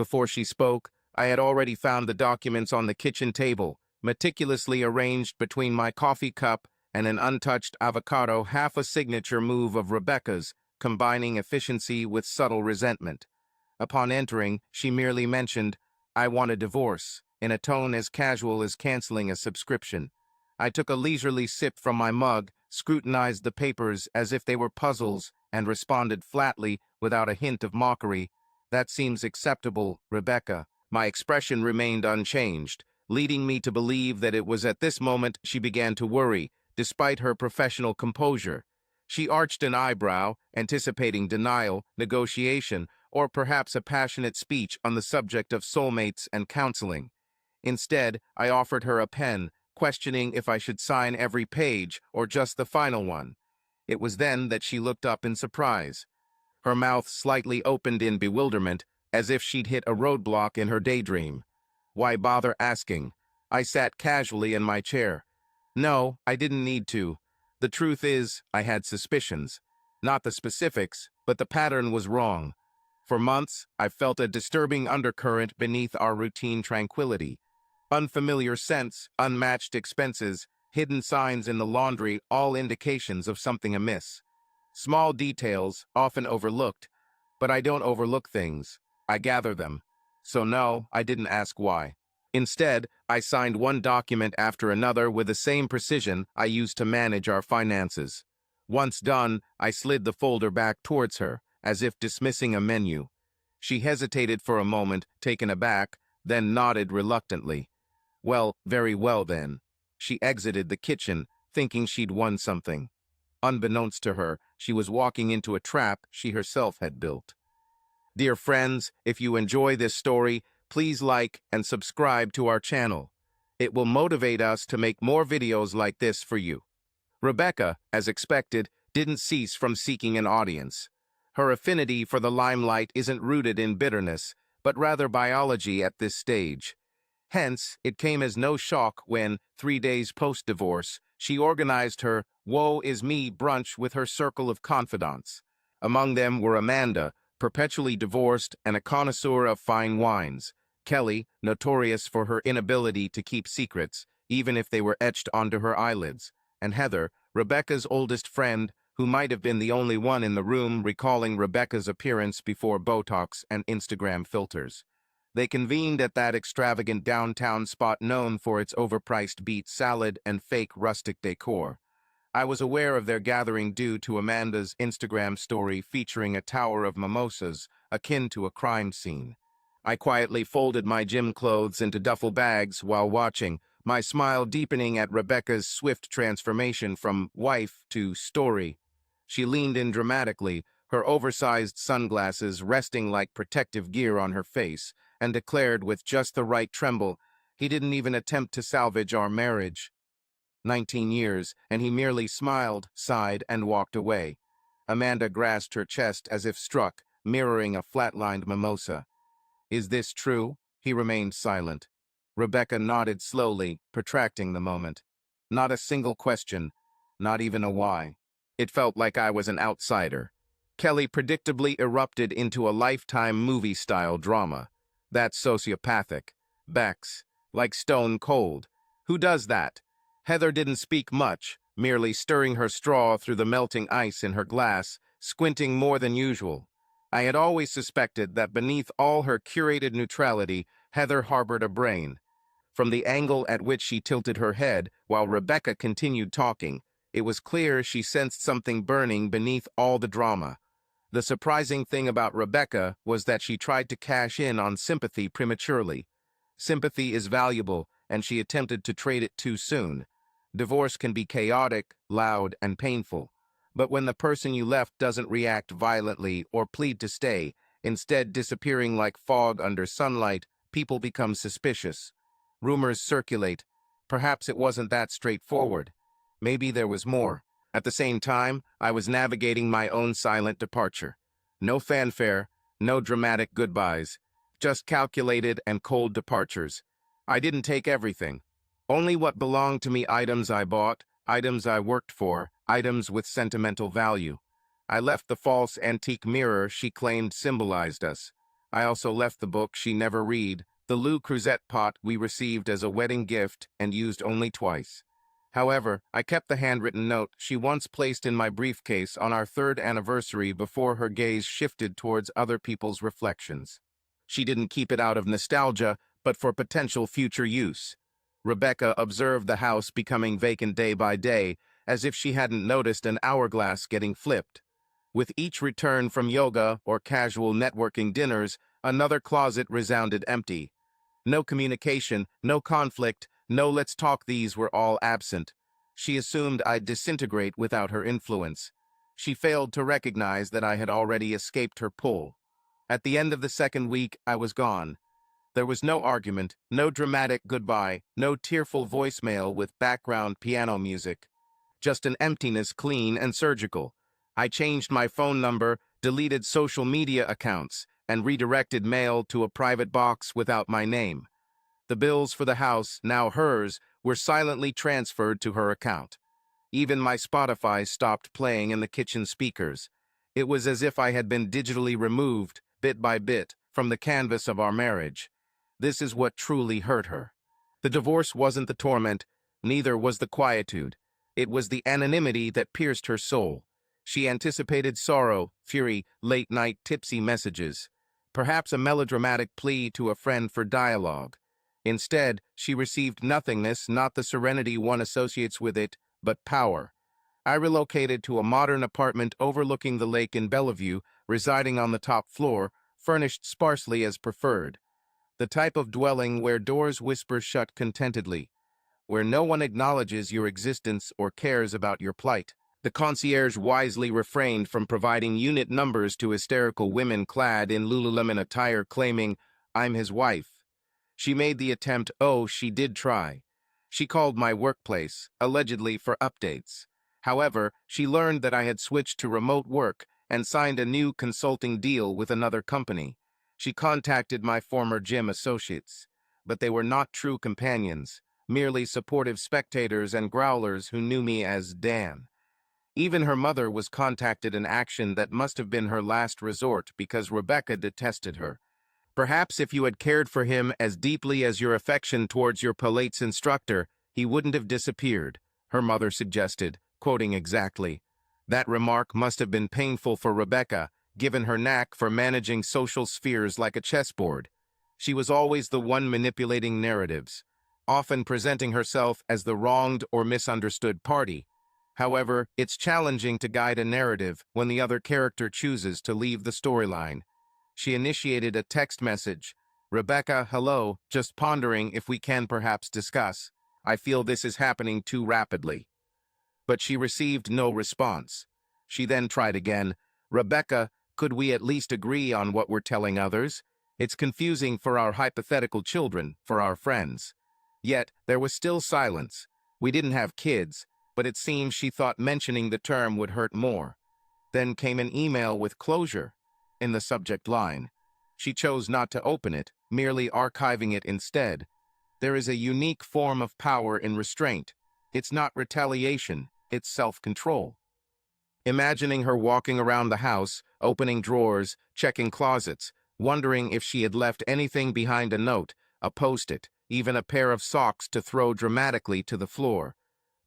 Before she spoke, I had already found the documents on the kitchen table, meticulously arranged between my coffee cup and an untouched avocado, half a signature move of Rebecca's, combining efficiency with subtle resentment. Upon entering, she merely mentioned, "I want a divorce," in a tone as casual as canceling a subscription. I took a leisurely sip from my mug, scrutinized the papers as if they were puzzles, and responded flatly, without a hint of mockery, "That seems acceptable, Rebecca." My expression remained unchanged, leading me to believe that it was at this moment she began to worry, despite her professional composure. She arched an eyebrow, anticipating denial, negotiation, or perhaps a passionate speech on the subject of soulmates and counseling. Instead, I offered her a pen, questioning if I should sign every page or just the final one. It was then that she looked up in surprise. Her mouth slightly opened in bewilderment, as if she'd hit a roadblock in her daydream. Why bother asking? I sat casually in my chair. No, I didn't need to. The truth is, I had suspicions. Not the specifics, but the pattern was wrong. For months, I felt a disturbing undercurrent beneath our routine tranquility. Unfamiliar scents, unmatched expenses, hidden signs in the laundry, all indications of something amiss. Small details, often overlooked, but I don't overlook things. I gather them. So no, I didn't ask why. Instead, I signed one document after another with the same precision I used to manage our finances. Once done, I slid the folder back towards her, as if dismissing a menu. She hesitated for a moment, taken aback, then nodded reluctantly. Well, very well then. She exited the kitchen, thinking she'd won something. Unbeknownst to her, she was walking into a trap she herself had built. Dear friends, if you enjoy this story, please like and subscribe to our channel. It will motivate us to make more videos like this for you. Rebecca, as expected, didn't cease from seeking an audience. Her affinity for the limelight isn't rooted in bitterness, but rather biology at this stage. Hence, it came as no shock when, 3 days post-divorce, she organized her "Woe is Me" brunch with her circle of confidants. Among them were Amanda, perpetually divorced and a connoisseur of fine wines; Kelly, notorious for her inability to keep secrets, even if they were etched onto her eyelids; and Heather, Rebecca's oldest friend, who might have been the only one in the room recalling Rebecca's appearance before Botox and Instagram filters. They convened at that extravagant downtown spot known for its overpriced beet salad and fake rustic decor. I was aware of their gathering due to Amanda's Instagram story featuring a tower of mimosas, akin to a crime scene. I quietly folded my gym clothes into duffel bags while watching, my smile deepening at Rebecca's swift transformation from wife to story. She leaned in dramatically, her oversized sunglasses resting like protective gear on her face, and declared with just the right tremble, "He didn't even attempt to salvage our marriage." 19 years, and he merely smiled, sighed, and walked away. Amanda grasped her chest as if struck, mirroring a flatlined mimosa. "Is this true?" He remained silent. Rebecca nodded slowly, protracting the moment. Not a single question, not even a why. It felt like I was an outsider. Kelly predictably erupted into a Lifetime movie-style drama. That's sociopathic. Bex, like stone cold. Who does that? Heather didn't speak much, merely stirring her straw through the melting ice in her glass, squinting more than usual. I had always suspected that beneath all her curated neutrality, Heather harbored a brain. From the angle at which she tilted her head while Rebecca continued talking, it was clear she sensed something burning beneath all the drama. The surprising thing about Rebecca was that she tried to cash in on sympathy prematurely. Sympathy is valuable, and she attempted to trade it too soon. Divorce can be chaotic, loud, and painful. But when the person you left doesn't react violently or plead to stay, instead disappearing like fog under sunlight, people become suspicious. Rumors circulate. Perhaps it wasn't that straightforward. Maybe there was more. At the same time, I was navigating my own silent departure. No fanfare, no dramatic goodbyes, just calculated and cold departures. I didn't take everything. Only what belonged to me: items I bought, items I worked for, items with sentimental value. I left the false antique mirror she claimed symbolized us. I also left the book she never read, the Lou Creuset pot we received as a wedding gift and used only twice. However, I kept the handwritten note she once placed in my briefcase on our third anniversary before her gaze shifted towards other people's reflections. She didn't keep it out of nostalgia, but for potential future use. Rebecca observed the house becoming vacant day by day, as if she hadn't noticed an hourglass getting flipped. With each return from yoga or casual networking dinners, another closet resounded empty. No communication, no conflict, no let's talk, these were all absent. She assumed I'd disintegrate without her influence. She failed to recognize that I had already escaped her pull. At the end of the second week, I was gone. There was no argument, no dramatic goodbye, no tearful voicemail with background piano music. Just an emptiness clean and surgical. I changed my phone number, deleted social media accounts, and redirected mail to a private box without my name. The bills for the house, now hers, were silently transferred to her account. Even my Spotify stopped playing in the kitchen speakers. It was as if I had been digitally removed, bit by bit, from the canvas of our marriage. This is what truly hurt her. The divorce wasn't the torment, neither was the quietude. It was the anonymity that pierced her soul. She anticipated sorrow, fury, late-night tipsy messages, perhaps a melodramatic plea to a friend for dialogue. Instead, she received nothingness, not the serenity one associates with it, but power. I relocated to a modern apartment overlooking the lake in Bellevue, residing on the top floor, furnished sparsely as preferred. The type of dwelling where doors whisper shut contentedly, where no one acknowledges your existence or cares about your plight. The concierge wisely refrained from providing unit numbers to hysterical women clad in Lululemon attire claiming, "I'm his wife." She made the attempt, oh, she did try. She called my workplace, allegedly for updates. However, she learned that I had switched to remote work and signed a new consulting deal with another company. She contacted my former gym associates, but they were not true companions, merely supportive spectators and growlers who knew me as Dan. Even her mother was contacted, an action that must have been her last resort because Rebecca detested her. Perhaps if you had cared for him as deeply as your affection towards your Pilates instructor, he wouldn't have disappeared, her mother suggested, quoting exactly. That remark must have been painful for Rebecca, given her knack for managing social spheres like a chessboard. She was always the one manipulating narratives, often presenting herself as the wronged or misunderstood party. However, it's challenging to guide a narrative when the other character chooses to leave the storyline. She initiated a text message. "Rebecca, hello, just pondering if we can perhaps discuss. I feel this is happening too rapidly." But she received no response. She then tried again. "Rebecca, could we at least agree on what we're telling others? It's confusing for our hypothetical children, for our friends." Yet, there was still silence. We didn't have kids, but it seems she thought mentioning the term would hurt more. Then came an email with closure in the subject line. She chose not to open it, merely archiving it instead. There is a unique form of power in restraint. It's not retaliation, it's self-control. Imagining her walking around the house, opening drawers, checking closets, wondering if she had left anything behind, a note, a post-it, even a pair of socks to throw dramatically to the floor.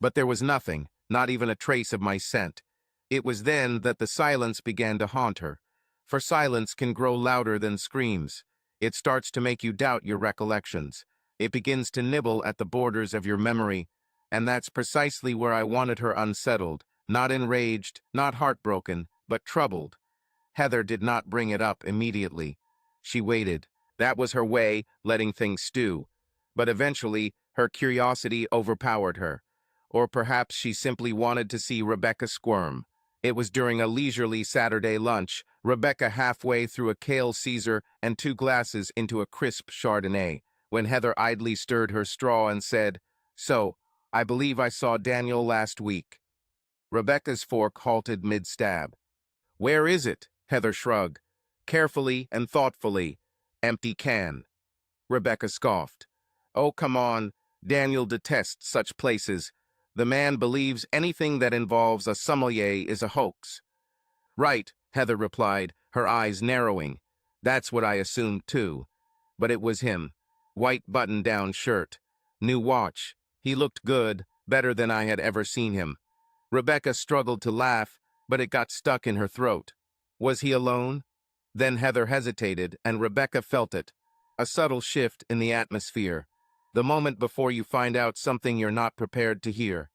But there was nothing, not even a trace of my scent. It was then that the silence began to haunt her. For silence can grow louder than screams. It starts to make you doubt your recollections. It begins to nibble at the borders of your memory. And that's precisely where I wanted her, unsettled, not enraged, not heartbroken, but troubled. Heather did not bring it up immediately. She waited. That was her way, letting things stew. But eventually, her curiosity overpowered her. Or perhaps she simply wanted to see Rebecca squirm. It was during a leisurely Saturday lunch, Rebecca halfway through a kale Caesar and 2 glasses into a crisp Chardonnay, when Heather idly stirred her straw and said, "So, I believe I saw Daniel last week." Rebecca's fork halted mid-stab. "Where is it?" Heather shrugged. "Carefully and thoughtfully. Empty can." Rebecca scoffed. "Oh, come on. Daniel detests such places. The man believes anything that involves a sommelier is a hoax." "Right," Heather replied, her eyes narrowing. That's what I assumed too. But it was him. White button-down shirt. New watch. He looked good, better than I had ever seen him. Rebecca struggled to laugh, but it got stuck in her throat. Was he alone? Then Heather hesitated, and Rebecca felt it. A subtle shift in the atmosphere. The moment before you find out something you're not prepared to hear.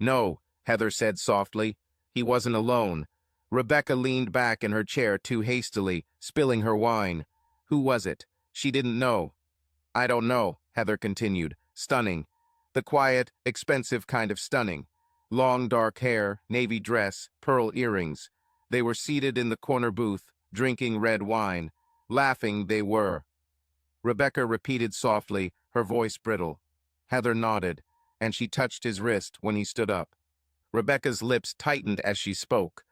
No, Heather said softly. He wasn't alone. Rebecca leaned back in her chair too hastily, spilling her wine. Who was it? She didn't know. I don't know, Heather continued, stunning. The quiet, expensive kind of stunning. Long dark hair, navy dress, pearl earrings. They were seated in the corner booth, drinking red wine. Laughing they were. Rebecca repeated softly, her voice brittle. Heather nodded, and she touched his wrist when he stood up. Rebecca's lips tightened as she spoke.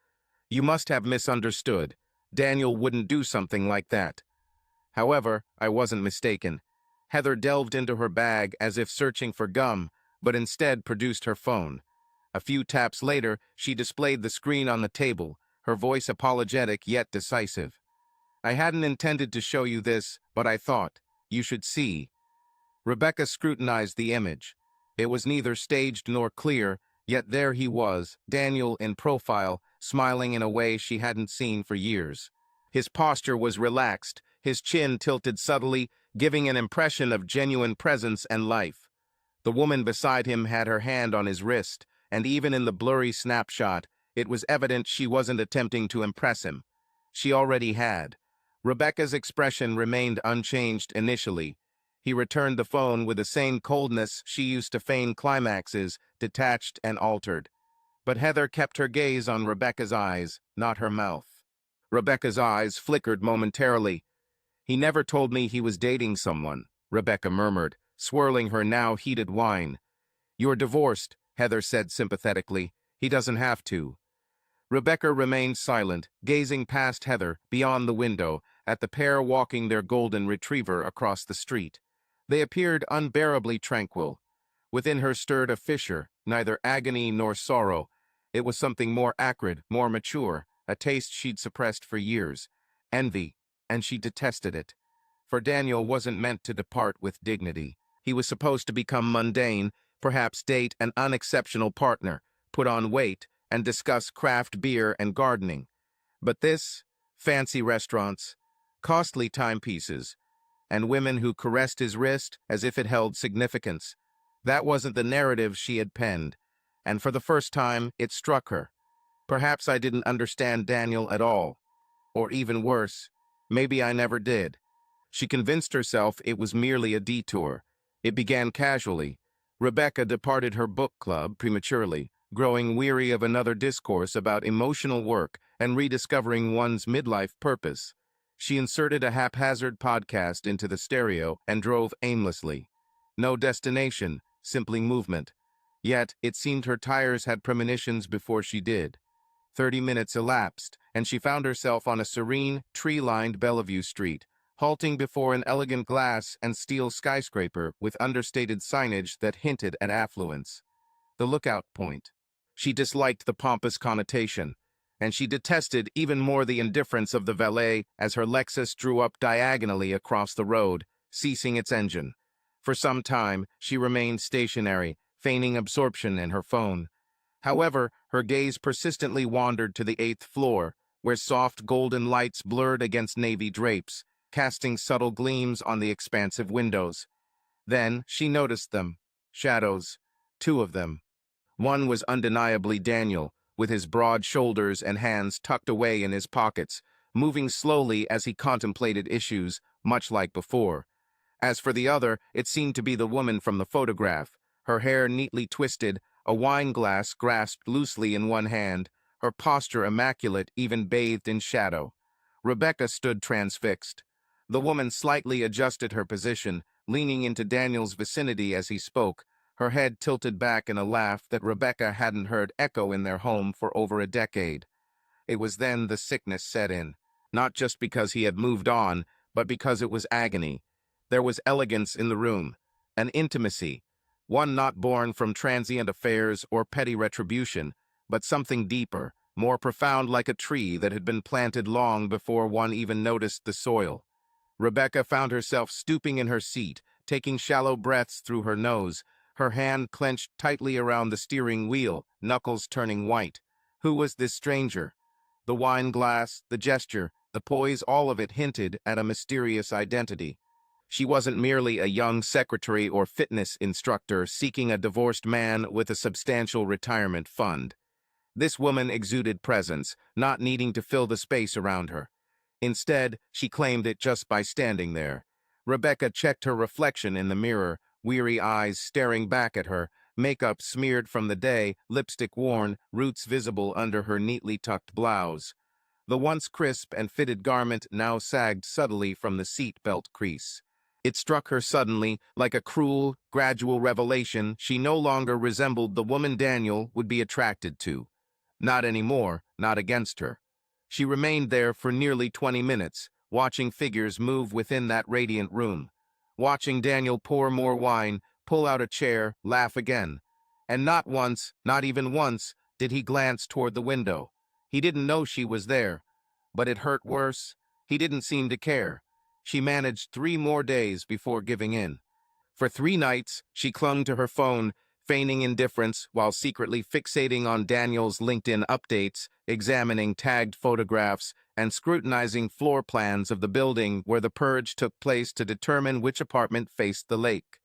You must have misunderstood. Daniel wouldn't do something like that. However, I wasn't mistaken. Heather delved into her bag as if searching for gum, but instead produced her phone. A few taps later, she displayed the screen on the table, her voice apologetic yet decisive. I hadn't intended to show you this, but I thought you should see. Rebecca scrutinized the image. It was neither staged nor clear, yet there he was, Daniel in profile, smiling in a way she hadn't seen for years. His posture was relaxed, his chin tilted subtly, giving an impression of genuine presence and life. The woman beside him had her hand on his wrist, and even in the blurry snapshot, it was evident she wasn't attempting to impress him. She already had. Rebecca's expression remained unchanged initially. He returned the phone with the same coldness she used to feign climaxes, detached and altered. But Heather kept her gaze on Rebecca's eyes, not her mouth. Rebecca's eyes flickered momentarily. He never told me he was dating someone, Rebecca murmured, swirling her now heated wine. You're divorced, Heather said sympathetically. He doesn't have to. Rebecca remained silent, gazing past Heather, beyond the window, at the pair walking their golden retriever across the street. They appeared unbearably tranquil. Within her stirred a fissure, neither agony nor sorrow. It was something more acrid, more mature, a taste she'd suppressed for years. Envy, and she detested it. For Daniel wasn't meant to depart with dignity. He was supposed to become mundane, perhaps date an unexceptional partner, put on weight, and discuss craft beer and gardening. But this, fancy restaurants, costly timepieces, and women who caressed his wrist as if it held significance. That wasn't the narrative she had penned, and for the first time it struck her. Perhaps I didn't understand Daniel at all. Or even worse, maybe I never did. She convinced herself it was merely a detour. It began casually. Rebecca departed her book club prematurely, growing weary of another discourse about emotional work and rediscovering one's midlife purpose. She inserted a haphazard podcast into the stereo and drove aimlessly. No destination, simply movement. Yet, it seemed her tires had premonitions before she did. 30 minutes elapsed, and she found herself on a serene, tree-lined Bellevue street, halting before an elegant glass and steel skyscraper with understated signage that hinted at affluence. The lookout point. She disliked the pompous connotation, and she detested even more the indifference of the valet as her Lexus drew up diagonally across the road, ceasing its engine. For some time, she remained stationary, feigning absorption in her phone. However, her gaze persistently wandered to the 8th floor, where soft golden lights blurred against navy drapes, casting subtle gleams on the expansive windows. Then she noticed them. Shadows. 2 of them. One was undeniably Daniel, with his broad shoulders and hands tucked away in his pockets, moving slowly as he contemplated issues, much like before. As for the other, it seemed to be the woman from the photograph, her hair neatly twisted, a wine glass grasped loosely in one hand, her posture immaculate even bathed in shadow. Rebecca stood transfixed. The woman slightly adjusted her position, leaning into Daniel's vicinity as he spoke, her head tilted back in a laugh that Rebecca hadn't heard echo in their home for over a decade. It was then the sickness set in, not just because he had moved on, but because it was agony. There was elegance in the room, an intimacy, one not born from transient affairs or petty retribution, but something deeper, more profound, like a tree that had been planted long before one even noticed the soil. Rebecca found herself stooping in her seat, taking shallow breaths through her nose, her hand clenched tightly around the steering wheel, knuckles turning white. Who was this stranger? The wine glass, the gesture, the poise, all of it hinted at a mysterious identity. She wasn't merely a young secretary or fitness instructor seeking a divorced man with a substantial retirement fund. This woman exuded presence, not needing to fill the space around her. Instead, she claimed it just by standing there. Rebecca checked her reflection in the mirror, weary eyes staring back at her, makeup smeared from the day, lipstick worn, roots visible under her neatly tucked blouse. The once crisp and fitted garment now sagged subtly from the seat belt crease. It struck her suddenly, like a cruel, gradual revelation. She no longer resembled the woman Daniel would be attracted to. Not anymore, not against her. She remained there for nearly 20 minutes, watching figures move within that radiant room. Watching Daniel pour more wine, pull out a chair, laugh again. And not once, not even once, did he glance toward the window. He didn't know she was there. But it hurt worse. He didn't seem to care. She managed 3 more days before giving in. For 3 nights, she clung to her phone, feigning indifference while secretly fixating on Daniel's LinkedIn updates, examining tagged photographs, and scrutinizing floor plans of the building where the purge took place to determine which apartment faced the lake.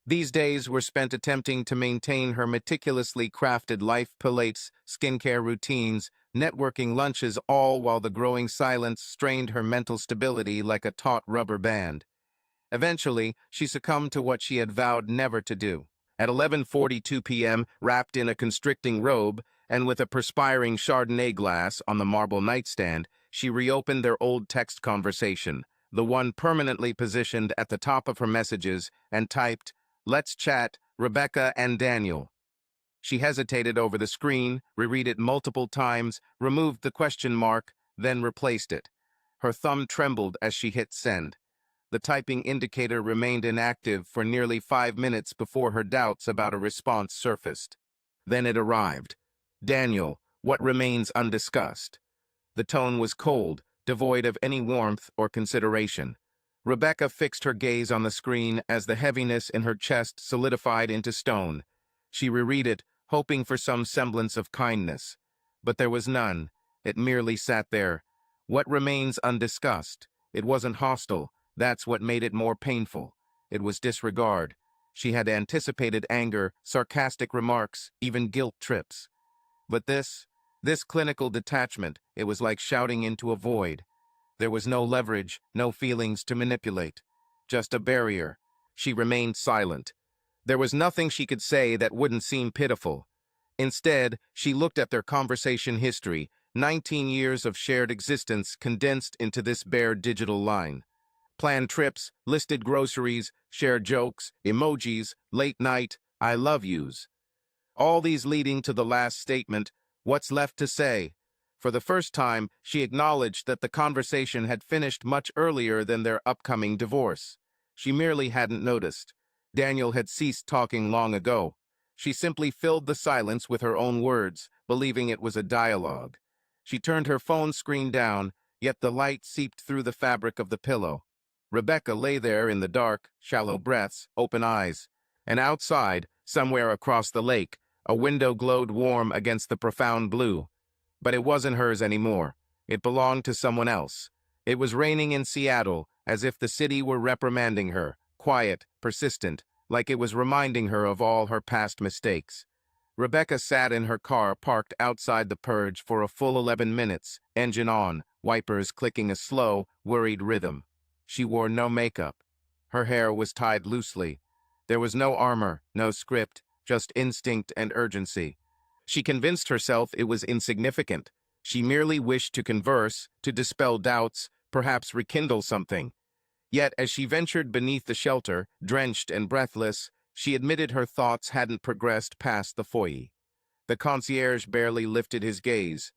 These days were spent attempting to maintain her meticulously crafted life pilates, skincare routines, networking lunches, all while the growing silence strained her mental stability like a taut rubber band. Eventually, she succumbed to what she had vowed never to do. At 11:42 p.m., wrapped in a constricting robe and with a perspiring Chardonnay glass on the marble nightstand, she reopened their old text conversation, the one permanently positioned at the top of her messages, and typed, "Let's chat, Rebecca and Daniel." She hesitated over the screen, reread it multiple times, removed the question mark, then replaced it. Her thumb trembled as she hit send. The typing indicator remained inactive for nearly 5 minutes before her doubts about a response surfaced. Then it arrived. "Daniel, what remains undiscussed?" The tone was cold, devoid of any warmth or consideration. Rebecca fixed her gaze on the screen as the heaviness in her chest solidified into stone. She reread it, hoping for some semblance of kindness. But there was none. It merely sat there. What remains undiscussed? It wasn't hostile. That's what made it more painful. It was disregard. She had anticipated anger, sarcastic remarks, even guilt trips. But this clinical detachment, it was like shouting into a void. There was no leverage, no feelings to manipulate. Just a barrier. She remained silent. There was nothing she could say that wouldn't seem pitiful. Instead, she looked at their conversation history, 19 years of shared existence condensed into this bare digital line. Planned trips, listed groceries, shared jokes, emojis, late night, I love yous. All these leading to the last statement, what's left to say? For the first time, she acknowledged that the conversation had finished much earlier than their upcoming divorce. She merely hadn't noticed. Daniel had ceased talking long ago. She simply filled the silence with her own words, believing it was a dialogue. She turned her phone screen down, yet the light seeped through the fabric of the pillow. Rebecca lay there in the dark, shallow breaths, open eyes. And outside, somewhere across the lake, a window glowed warm against the profound blue. But it wasn't hers anymore. It belonged to someone else. It was raining in Seattle, as if the city were reprimanding her, quiet, persistent, like it was reminding her of all her past mistakes. Rebecca sat in her car parked outside the purge for a full 11 minutes, engine on, wipers clicking a slow, worried rhythm. She wore no makeup. Her hair was tied loosely. There was no armor, no script, just instinct and urgency. She convinced herself it was insignificant. She merely wished to converse, to dispel doubts, perhaps rekindle something. Yet, as she ventured beneath the shelter, drenched and breathless, she admitted her thoughts hadn't progressed past the foyer. The concierge barely lifted his gaze.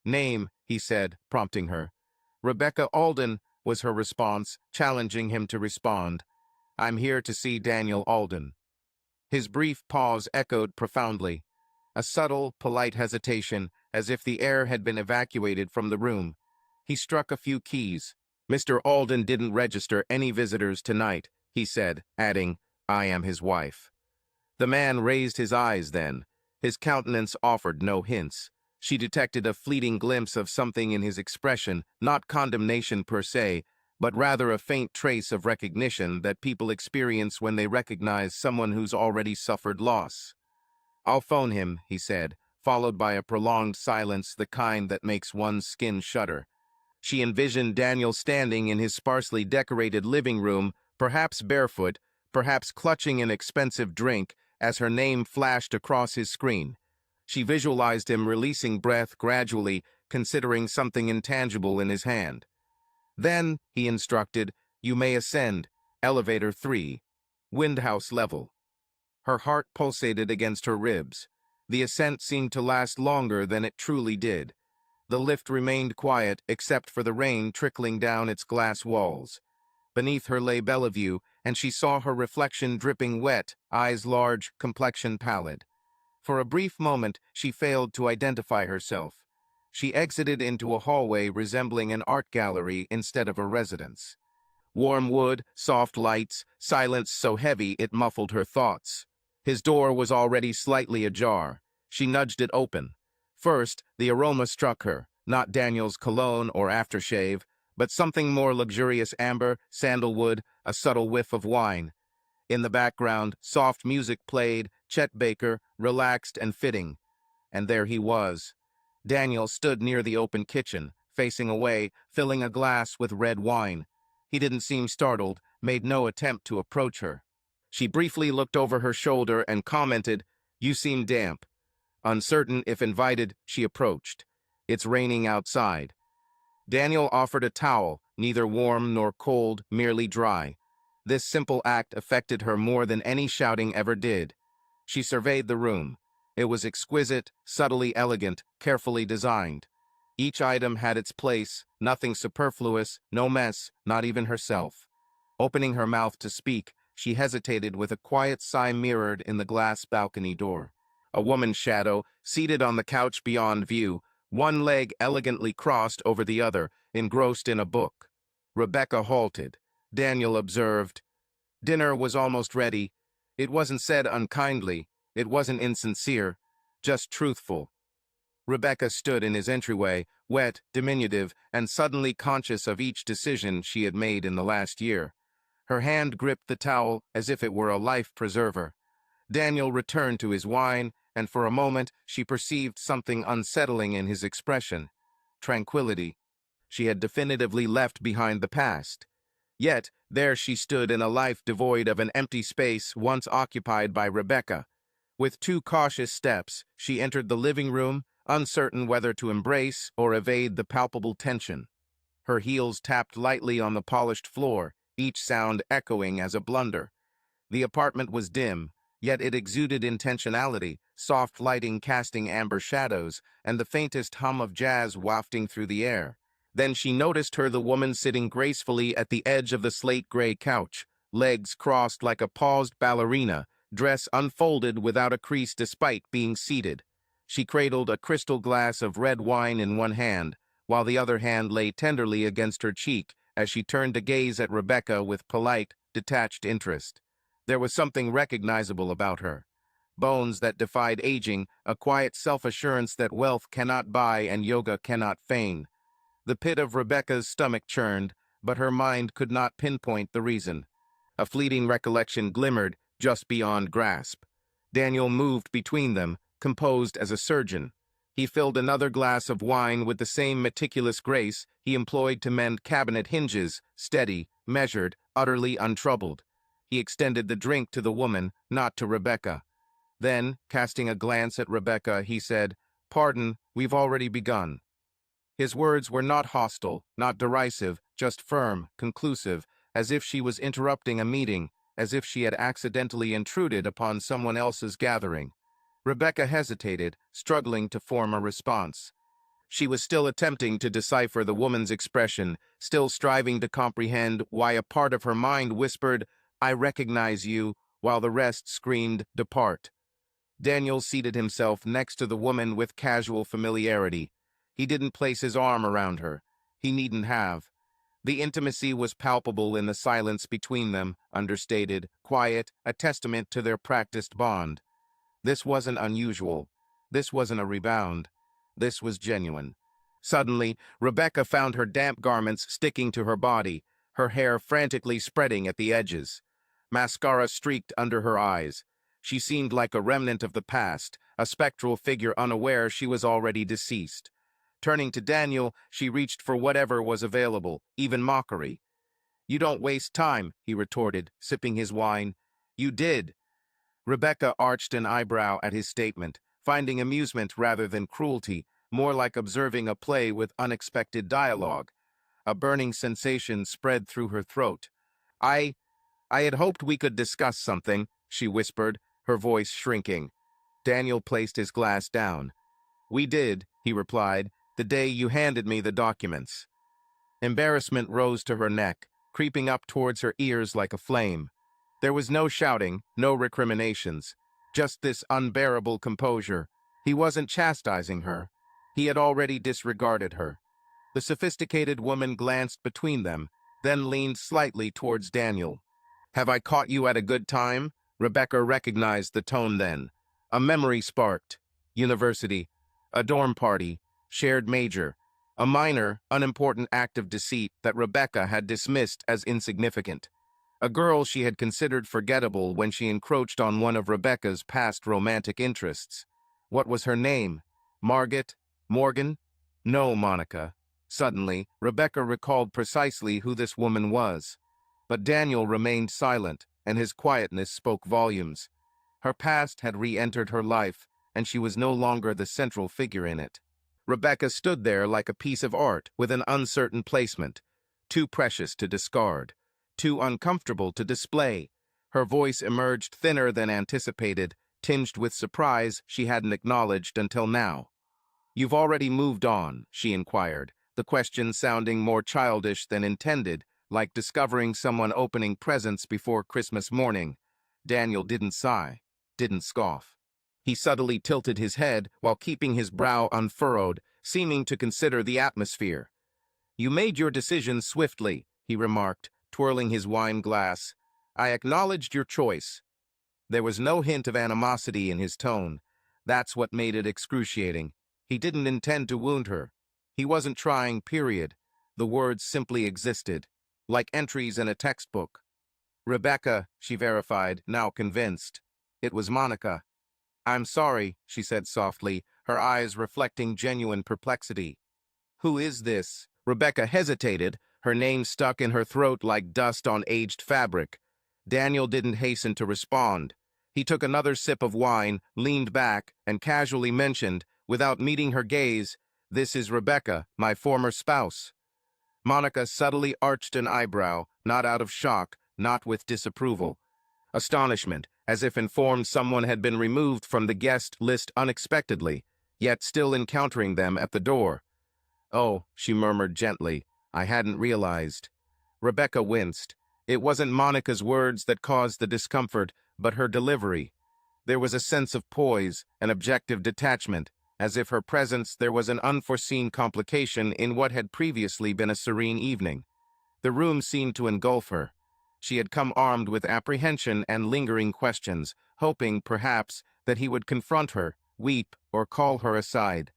"Name," he said, prompting her. "Rebecca Alden," was her response, challenging him to respond. "I'm here to see Daniel Alden." His brief pause echoed profoundly. A subtle, polite hesitation, as if the air had been evacuated from the room. He struck a few keys. "Mr. Alden didn't register any visitors tonight," he said, adding, "I am his wife." The man raised his eyes then. His countenance offered no hints. She detected a fleeting glimpse of something in his expression, not condemnation per se, but rather a faint trace of recognition that people experience when they recognize someone who's already suffered loss. "I'll phone him," he said, followed by a prolonged silence, the kind that makes one's skin shudder. She envisioned Daniel standing in his sparsely decorated living room, perhaps barefoot, perhaps clutching an expensive drink, as her name flashed across his screen. She visualized him releasing breath gradually, considering something intangible in his hand. "Then," he instructed, "you may ascend. Elevator 3. Windhouse level." Her heart pulsated against her ribs. The ascent seemed to last longer than it truly did. The lift remained quiet except for the rain trickling down its glass walls. Beneath her lay Bellevue, and she saw her reflection dripping wet, eyes large, complexion pallid. For a brief moment, she failed to identify herself. She exited into a hallway resembling an art gallery instead of a residence. Warm wood, soft lights, silence so heavy it muffled her thoughts. His door was already slightly ajar. She nudged it open. First, the aroma struck her, not Daniel's cologne or aftershave, but something more luxurious: amber, sandalwood, a subtle whiff of wine. In the background, soft music played, Chet Baker, relaxed and fitting. And there he was. Daniel stood near the open kitchen, facing away, filling a glass with red wine. He didn't seem startled, made no attempt to approach her. She briefly looked over her shoulder and commented, "You seem damp." Uncertain if invited, she approached. "It's raining outside." Daniel offered a towel, neither warm nor cold, merely dry. This simple act affected her more than any shouting ever did. She surveyed the room. It was exquisite, subtly elegant, carefully designed. Each item had its place, nothing superfluous, no mess, not even herself. Opening her mouth to speak, she hesitated with a quiet sigh mirrored in the glass balcony door. A woman's shadow, seated on the couch beyond view, one leg elegantly crossed over the other, engrossed in a book. Rebecca halted. Daniel observed. Dinner was almost ready. It wasn't said unkindly. It wasn't insincere. Just truthful. Rebecca stood in his entryway, wet, diminutive, and suddenly conscious of each decision she had made in the last year. Her hand gripped the towel as if it were a life preserver. Daniel returned to his wine, and for a moment she perceived something unsettling in his expression. Tranquility. She had definitively left behind the past. Yet, there she stood in a life devoid of an empty space once occupied by Rebecca. With 2 cautious steps, she entered the living room, uncertain whether to embrace or evade the palpable tension. Her heels tapped lightly on the polished floor, each sound echoing as a blunder. The apartment was dim, yet it exuded intentionality, soft lighting casting amber shadows, and the faintest hum of jazz wafting through the air. Then she noticed her, the woman sitting gracefully at the edge of the slate-gray couch, legs crossed like a paused ballerina, dress unfolded without a crease despite being seated. She cradled a crystal glass of red wine in one hand, while the other hand lay tenderly against her cheek as she turned to gaze at Rebecca with polite, detached interest. There was something recognizable about her. Bones that defied aging, a quiet self-assurance that wealth cannot buy and yoga cannot feign. The pit of Rebecca's stomach churned, but her mind could not pinpoint the reason. A fleeting recollection glimmered just beyond grasp. Daniel moved between them, composed as a surgeon. He filled another glass of wine with the same meticulous grace he employed to mend cabinet hinges, steady, measured, utterly untroubled. He extended the drink to the woman, not to Rebecca. Then, casting a glance at Rebecca, he said, "Pardon, we've already begun." His words were not hostile, not derisive, just firm, conclusive, as if she was interrupting a meeting, as if she had accidentally intruded upon someone else's gathering. Rebecca hesitated, struggling to form a response. She was still attempting to decipher the woman's expression, still striving to comprehend why a part of her mind whispered, "I recognize you," while the rest screamed, "Depart." Daniel seated himself next to the woman with casual familiarity. He didn't place his arm around her. He needn't have. The intimacy was palpable in the silence between them, understated, quiet, a testament to their practiced bond. This wasn't unusual. This wasn't a rebound. This was genuine. Suddenly, Rebecca found her damp garments sticking to her body, her hair frantically spreading at the edges. Mascara streaked under her eyes. She seemed like a remnant of the past, a spectral figure unaware she was already deceased. Turning to Daniel, she reached for whatever was available, even mockery. "You don't waste time," he retorted, sipping his wine. "You did." Rebecca arched an eyebrow at his statement, finding amusement rather than cruelty, more like observing a play with unexpected dialogue. A burning sensation spread through her throat. I had hoped we could discuss something," she whispered, her voice shrinking. Daniel placed his glass down. "We did," he replied, "the day you handed me the documents." Embarrassment rose to her neck, creeping up towards her ears like a flame. There was no shouting, no recriminations, just this unbearable composure. He wasn't chastising her. He had already disregarded her. The sophisticated woman glanced between them, then leaned slightly towards Daniel. "Have I caught you at a good time?" Rebecca recognized the tone then. A memory sparked. University. A dorm party. Shared major. A minor, unimportant act of deceit that Rebecca had dismissed as insignificant. A girl she had considered forgettable when she encroached on one of Rebecca's past romantic interests. What was her name? Margaret? Morgan? No, Monica. Suddenly, Rebecca recalled precisely who this woman was. But Daniel remained silent, and his quietness spoke volumes. Her past had re-entered her life, and she was no longer the central figure in it. Rebecca stood there like a piece of art with an uncertain placement, too precious to discard, too uncomfortable to display. Her voice emerged thinner than anticipated, tinged with surprise she hadn't acknowledged until now. "You've already moved on," she inquired, the question sounding more childish than intended, like discovering someone opening presents before Christmas morning. Daniel didn't sigh, didn't scoff. He subtly tilted his head while keeping his brow unfurrowed, seeming to consider the atmosphere. "You made your decision swiftly," he remarked, twirling his wine glass. "I acknowledged your choice." There was no hint of animosity in his tone. That's what made it excruciating. He didn't intend to wound her. He wasn't trying, period. The words simply existed, like entries in a textbook. "Rebecca," she verified, now convinced. It was Monica. "I'm sorry," she said softly, her eyes reflecting genuine perplexity. "Who is this?" Rebecca hesitated, her name stuck in her throat like dust on aged fabric. Daniel didn't hasten to respond. He took another sip of wine, leaned back, and casually mentioned, without meeting her gaze, "This is Rebecca, my former spouse." Monica subtly arched an eyebrow, not out of shock, not with disapproval. Astonishment, as if informed someone had been removed from the guest list unexpectedly, yet still encountering them at the door. "Oh," she murmured gently, "I hadn't realized." Rebecca winced. It wasn't Monica's words that caused the discomfort, but her delivery. There was a sense of poise, an objective detachment, as if her presence there was an unforeseen complication in what had previously been a serene evening. The room seemed to engulf her. She had come armed with apprehension and lingering questions, hoping, perhaps, that he would confront her, weep, or call her aside.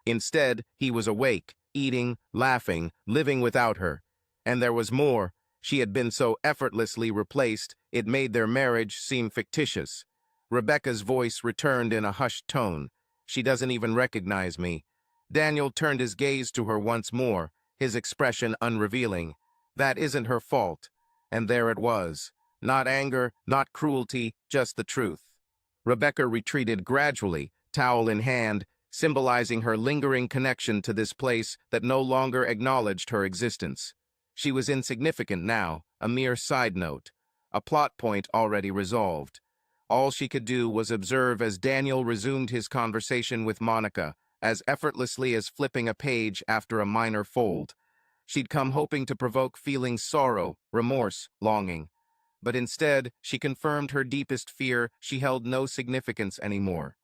Instead, he was awake, eating, laughing, living without her. And there was more. She had been so effortlessly replaced, it made their marriage seem fictitious. Rebecca's voice returned in a hushed tone. "She doesn't even recognize me." Daniel turned his gaze to her once more, his expression unrevealing. That isn't her fault. And there it was. Not anger, not cruelty, just the truth. Rebecca retreated gradually, towel in hand, symbolizing her lingering connection to this place that no longer acknowledged her existence. She was insignificant now, a mere side note, a plot point already resolved. All she could do was observe as Daniel resumed his conversation with Monica, as effortlessly as flipping a page after a minor fold. She'd come hoping to provoke feelings sorrow, remorse, longing. but instead she confirmed her deepest fear: she held no significance anymore.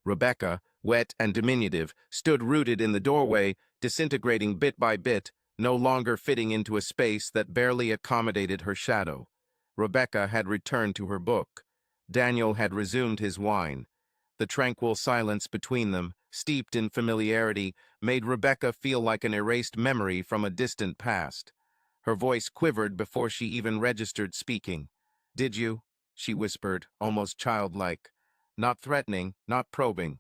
Rebecca, wet and diminutive, stood rooted in the doorway, disintegrating bit by bit, no longer fitting into a space that barely accommodated her shadow. Rebecca had returned to her book. Daniel had resumed his wine. The tranquil silence between them, steeped in familiarity, made Rebecca feel like an erased memory from a distant past. Her voice quivered before she even registered speaking. "Did you?" she whispered, almost childlike. Not threatening, not probing,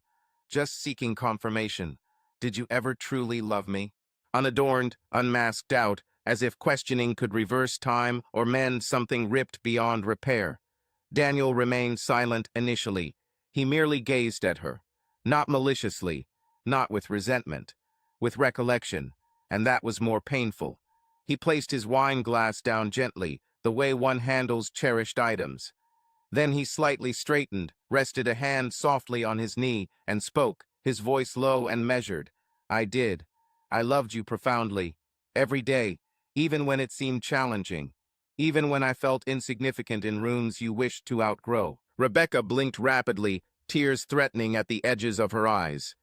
just seeking confirmation. "Did you ever truly love me?" Unadorned, unmasked doubt, as if questioning could reverse time or mend something ripped beyond repair. Daniel remained silent initially. He merely gazed at her. Not maliciously, not with resentment, with recollection, and that was more painful. He placed his wine glass down gently, the way one handles cherished items. Then he slightly straightened, rested a hand softly on his knee, and spoke, his voice low and measured. "I did. I loved you profoundly. Every day, even when it seemed challenging. Even when I felt insignificant in rooms you wished to outgrow." Rebecca blinked rapidly, tears threatening at the edges of her eyes.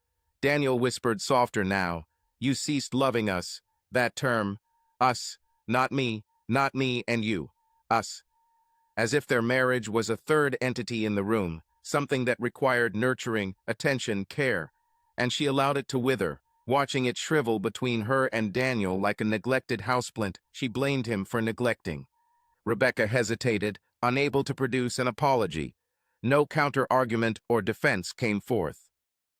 Daniel whispered softer now. "You ceased loving us. That term. Us. Not me and you. Us." As if their marriage was a third entity in the room, something that required nurturing, attention, care. And she allowed it to wither, watching it shrivel between her and Daniel like a neglected houseplant she blamed him for neglecting. Rebecca hesitated, unable to produce an apology. No counter-argument or defense came forth.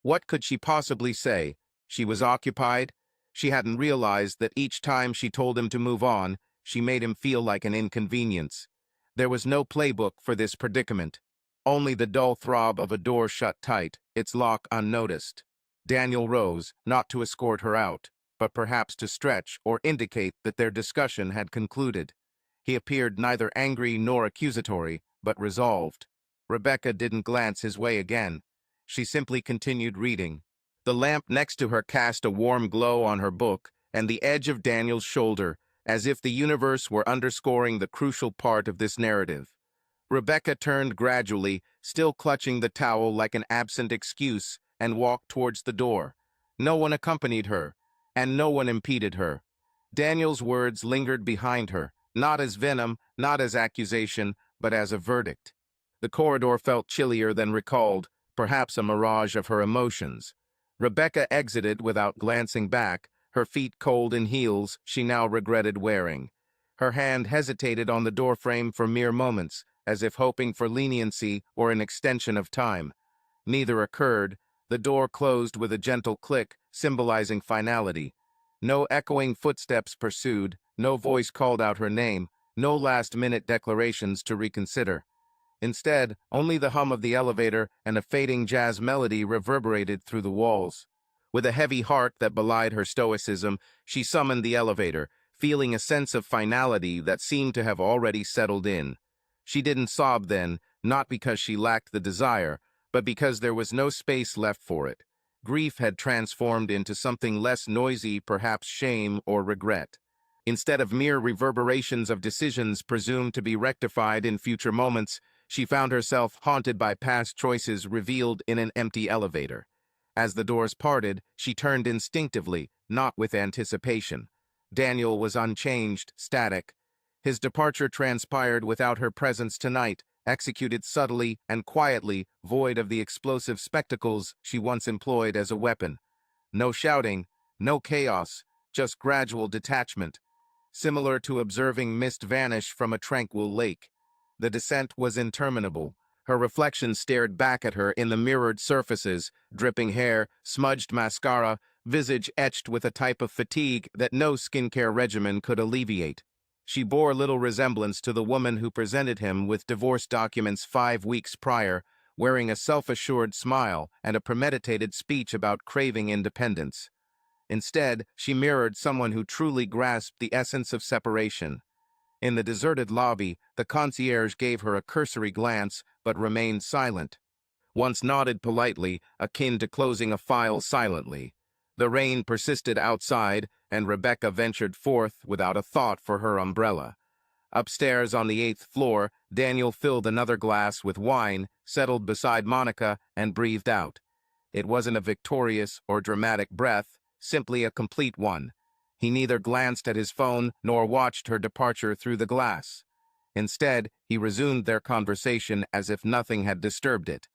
What could she possibly say? She was occupied. She hadn't realized that each time she told him to move on, she made him feel like an inconvenience. There was no playbook for this predicament. Only the dull throb of a door shut tight, its lock unnoticed. Daniel rose, not to escort her out, but perhaps to stretch or indicate that their discussion had concluded. He appeared neither angry nor accusatory, but resolved. Rebecca didn't glance his way again. She simply continued reading. The lamp next to her cast a warm glow on her book and the edge of Daniel's shoulder, as if the universe were underscoring the crucial part of this narrative. Rebecca turned gradually, still clutching the towel like an absent excuse, and walked towards the door. No one accompanied her, and no one impeded her. Daniel's words lingered behind her, not as venom, not as accusation, but as a verdict. The corridor felt chillier than recalled, perhaps a mirage of her emotions. Rebecca exited without glancing back, her feet cold in heels she now regretted wearing. Her hand hesitated on the doorframe for mere moments, as if hoping for leniency or an extension of time. Neither occurred. The door closed with a gentle click, symbolizing finality. No echoing footsteps pursued, no voice called out her name, no last-minute declarations to reconsider. Instead, only the hum of the elevator and a fading jazz melody reverberated through the walls. With a heavy heart that belied her stoicism, she summoned the elevator, feeling a sense of finality that seemed to have already settled in. She didn't sob then, not because she lacked the desire, but because there was no space left for it. Grief had transformed into something less noisy, perhaps shame or regret. Instead of mere reverberations of decisions presumed to be rectified in future moments, she found herself haunted by past choices revealed in an empty elevator. As the doors parted, she turned instinctively, not with anticipation. Daniel was unchanged, static. His departure transpired without her presence tonight, executed subtly and quietly, void of the explosive spectacles she once employed as a weapon. No shouting, no chaos, just gradual detachment, similar to observing mist vanish from a tranquil lake. The descent was interminable. Her reflection stared back at her in the mirrored surfaces, dripping hair, smudged mascara, visage etched with a type of fatigue that no skincare regimen could alleviate. She bore little resemblance to the woman who presented him with divorce documents 5 weeks prior, wearing a self-assured smile and a premeditated speech about craving independence. Instead, she mirrored someone who truly grasped the essence of separation. In the deserted lobby, the concierge gave her a cursory glance, but remained silent. Once nodded politely, akin to closing a file silently. The rain persisted outside, and Rebecca ventured forth without a thought for her umbrella. Upstairs on the 8th floor, Daniel filled another glass with wine, settled beside Monica, and breathed out. It wasn't a victorious or dramatic breath, simply a complete one. He neither glanced at his phone nor watched her departure through the glass. Instead, he resumed their conversation as if nothing had disturbed it.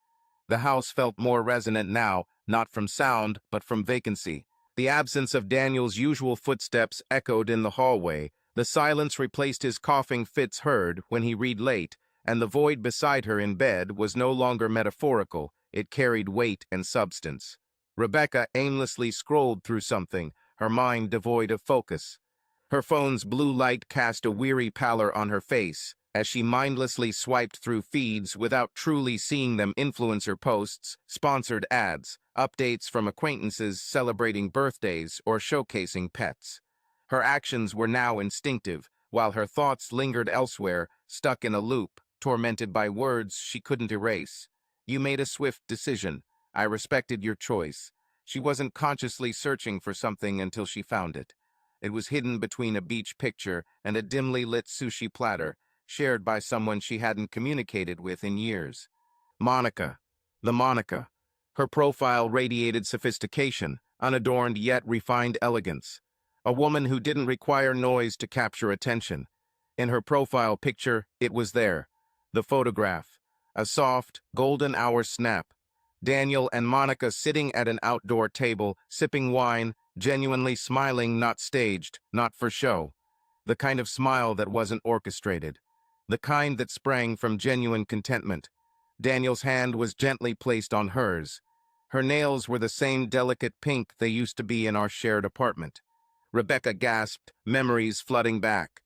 The house felt more resonant now, not from sound, but from vacancy. The absence of Daniel's usual footsteps echoed in the hallway. The silence replaced his coughing fits heard when he read late, and the void beside her in bed was no longer metaphorical. It carried weight and substance. Rebecca aimlessly scrolled through something, her mind devoid of focus. Her phone's blue light cast a weary pallor on her face as she mindlessly swiped through feeds without truly seeing them. Influencer posts, sponsored ads, updates from acquaintances celebrating birthdays or showcasing pets. Her actions were now instinctive, while her thoughts lingered elsewhere, stuck in a loop, tormented by words she couldn't erase. You made a swift decision. I respected your choice. She wasn't consciously searching for something until she found it. It was hidden between a beach picture and a dimly lit sushi platter, shared by someone she hadn't communicated with in years. Monica. The Monica. Her profile radiated sophistication, unadorned yet refined elegance. A woman who didn't require noise to capture attention. In her profile picture, it was there. The photograph. A soft, golden hour snap. Daniel and Monica sitting at an outdoor table, sipping wine, genuinely smiling, not staged, not for show. The kind of smile that wasn't orchestrated. The kind that sprang from genuine contentment. Daniel's hand was gently placed on hers. Her nails were the same delicate pink they used to be in our shared apartment. Rebecca gasped, memories flooding back.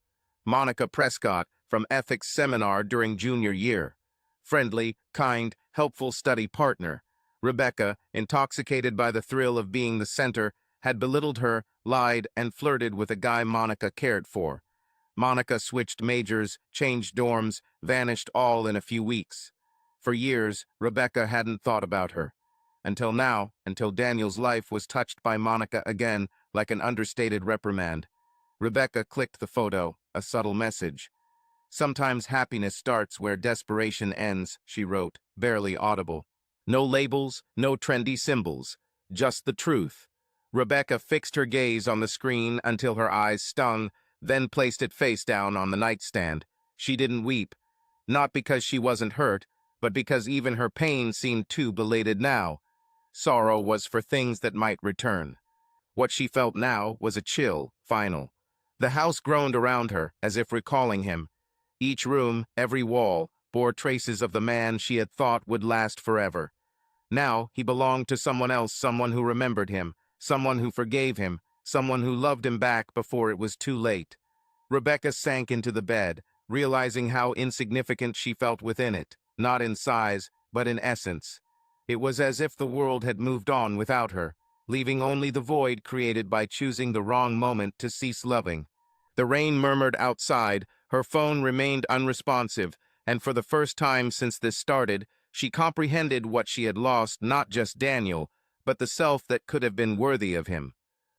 Monica Prescott, from ethics seminar during junior year. Friendly, kind, helpful study partner. Rebecca, intoxicated by the thrill of being the center, had belittled her, lied, and flirted with a guy Monica cared for. Monica switched majors, changed dorms, vanished all in a few weeks. For years, Rebecca hadn't thought about her. Until now, until Daniel's life was touched by Monica again, like an understated reprimand. Rebecca clicked the photo, a subtle message. Sometimes happiness starts where desperation ends, she wrote, barely audible. No labels, no trendy symbols, just the truth. Rebecca fixed her gaze on the screen until her eyes stung, then placed it face down on the nightstand. She didn't weep, not because she wasn't hurt, but because even her pain seemed too belated now. Sorrow was for things that might return. What she felt now was a chill, final. The house groaned around her, as if recalling him. Each room, every wall, bore traces of the man she had thought would last forever. Now he belonged to someone else, someone who remembered him, someone who forgave him, someone who loved him back before it was too late. Rebecca sank into the bed, realizing how insignificant she felt within it, not in size, but in essence. It was as if the world had moved on without her, leaving only the void created by choosing the wrong moment to cease loving. The rain murmured outside, her phone remained unresponsive, and for the first time since this started, she comprehended what she had lost, not just Daniel, but the self that could have been worthy of him.